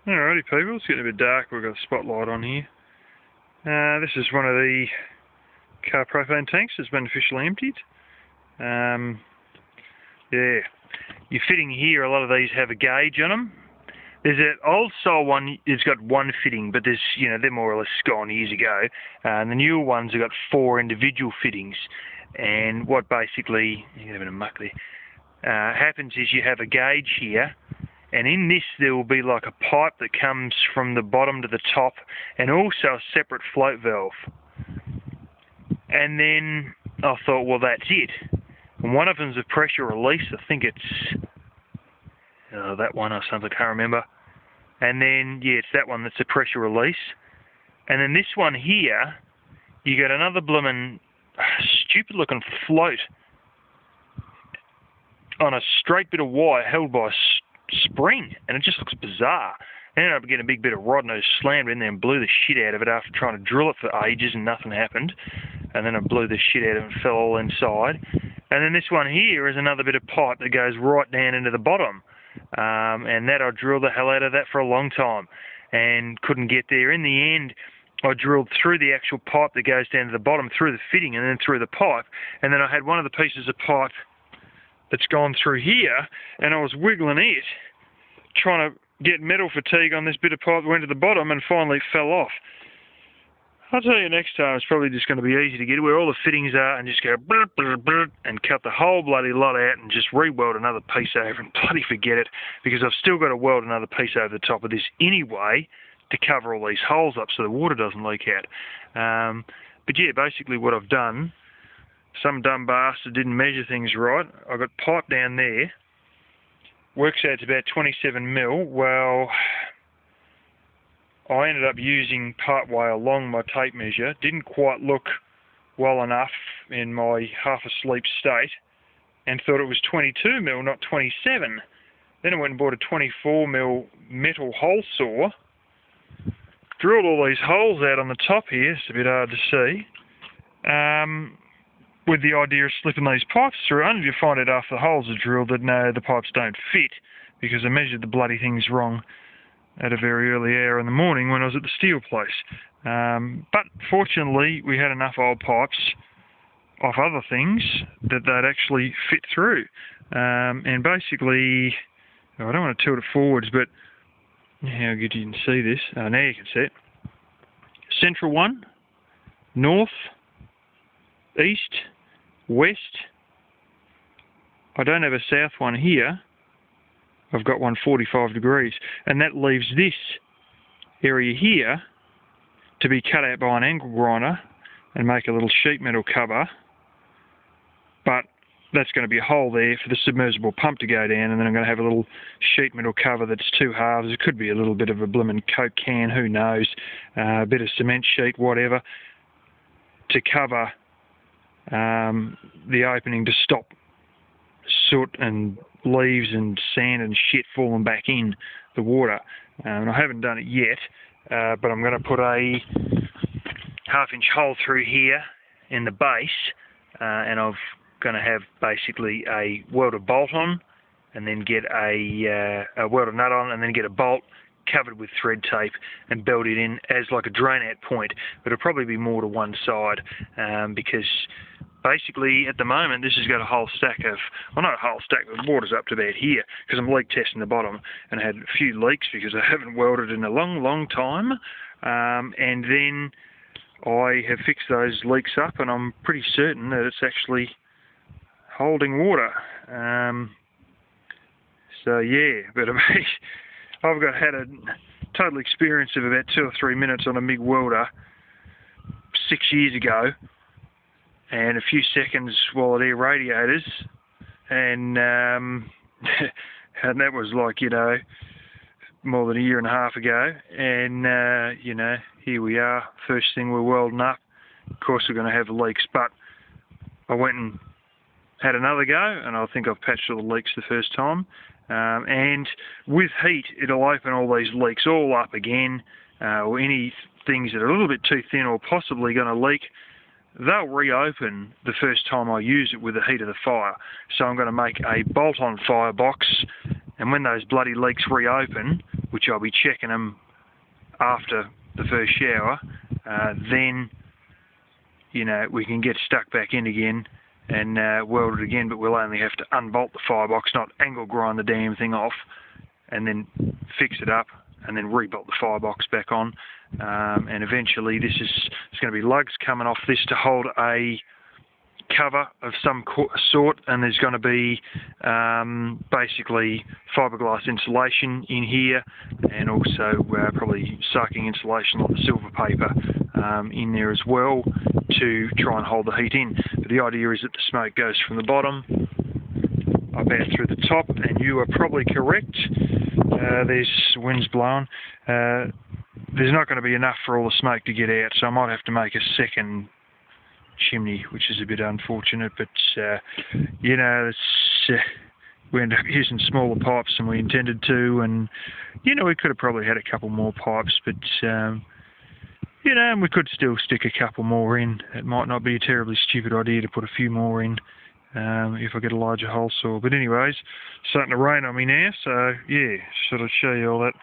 Alrighty people, it's getting a bit dark. We've got a spotlight on here. This is one of the car propane tanks that's been officially emptied. Yeah, your fitting here, a lot of these have a gauge on them. There's an old style one, it's got one fitting, but there's, they're more or less gone years ago. And the newer ones have got 4 individual fittings. And what basically, you get a bit of muck there, happens is you have a gauge here, and in this there will be like a pipe that comes from the bottom to the top, and also a separate float valve. And then I thought, well, that's it. And one of them's a pressure release. I think it's that one or something, I can't remember. And then, yeah, it's that one that's a pressure release. And then this one here, you got another bloomin' stupid-looking float on a straight bit of wire held by a spring, and it just looks bizarre. I ended up getting a big bit of rod, and I just slammed in there and blew the shit out of it after trying to drill it for ages and nothing happened. And then I blew the shit out of it and fell all inside. And then this one here is another bit of pipe that goes right down into the bottom. And that I drilled the hell out of that for a long time and couldn't get there. In the end, I drilled through the actual pipe that goes down to the bottom, through the fitting and then through the pipe. And then I had one of the pieces of pipe that's gone through here, and I was wiggling it, trying to get metal fatigue on this bit of pipe that went to the bottom, and finally it fell off. I'll tell you, next time it's probably just going to be easy to get where all the fittings are and just go brr, brr, brr, and cut the whole bloody lot out and just re-weld another piece over and bloody forget it, because I've still got to weld another piece over the top of this anyway to cover all these holes up so the water doesn't leak out. But yeah, basically what I've done, some dumb bastard didn't measure things right. I've got pipe down there, works out to about 27 mil. Well, I ended up using part way along my tape measure. Didn't quite look well enough in my half-asleep state, and thought it was 22 mil, not 27. Then I went and bought a 24 mil metal hole saw, drilled all these holes out on the top here. It's a bit hard to see. With the idea of slipping these pipes through, and you find out after the holes are drilled that no, the pipes don't fit, because I measured the bloody things wrong at a very early hour in the morning when I was at the steel place. But fortunately, we had enough old pipes off other things that they'd actually fit through. And basically, I don't want to tilt it forwards, but how good you can see this. Now you can see it. Central one, north, east, west. I don't have a south one here. I've got one 45 degrees, and that leaves this area here to be cut out by an angle grinder and make a little sheet metal cover. But that's going to be a hole there for the submersible pump to go down, and then I'm going to have a little sheet metal cover that's 2 halves. It could be a little bit of a blooming Coke can, who knows, a bit of cement sheet, whatever, to cover the opening to stop soot and leaves and sand and shit falling back in the water. And I haven't done it yet, but I'm going to put a 1/2 inch hole through here in the base, and I'm going to have basically a welded bolt on, and then get a welded nut on, and then get a bolt covered with thread tape and belt it in as like a drain out point. But it'll probably be more to one side, because basically at the moment this has got a whole stack of, well, not a whole stack, the water's up to about here, because I'm leak testing the bottom, and I had a few leaks because I haven't welded in a long time. And then I have fixed those leaks up, and I'm pretty certain that it's actually holding water. So yeah, but I've had a total experience of about 2 or 3 minutes on a MIG welder 6 years ago, and a few seconds while at air radiators, and and that was like, more than a year and a half ago, and here we are, first thing we're welding up. Of course we're going to have leaks, but I went and had another go, and I think I've patched all the leaks the first time. And with heat, it'll open all these leaks all up again, or any things that are a little bit too thin or possibly going to leak, they'll reopen the first time I use it with the heat of the fire. So I'm going to make a bolt-on firebox And when those bloody leaks reopen, which I'll be checking them after the first shower, then, you know, we can get stuck back in again and weld it again, but we'll only have to unbolt the firebox, not angle grind the damn thing off, and then fix it up, and then rebolt the firebox back on. And eventually it's going to be lugs coming off this to hold a cover of some sort, and there's going to be basically fiberglass insulation in here, and also probably sucking insulation like the silver paper in there as well to try and hold the heat in. But the idea is that the smoke goes from the bottom up out through the top, and you are probably correct. There's wind's blowing. There's not going to be enough for all the smoke to get out, so I might have to make a second chimney, which is a bit unfortunate, but you know, we ended up using smaller pipes than we intended to, and you know, we could have probably had a couple more pipes, but you know, and we could still stick a couple more in. It might not be a terribly stupid idea to put a few more in if I get a larger hole saw. But anyways, starting to rain on me now, so yeah, sort of show you all that.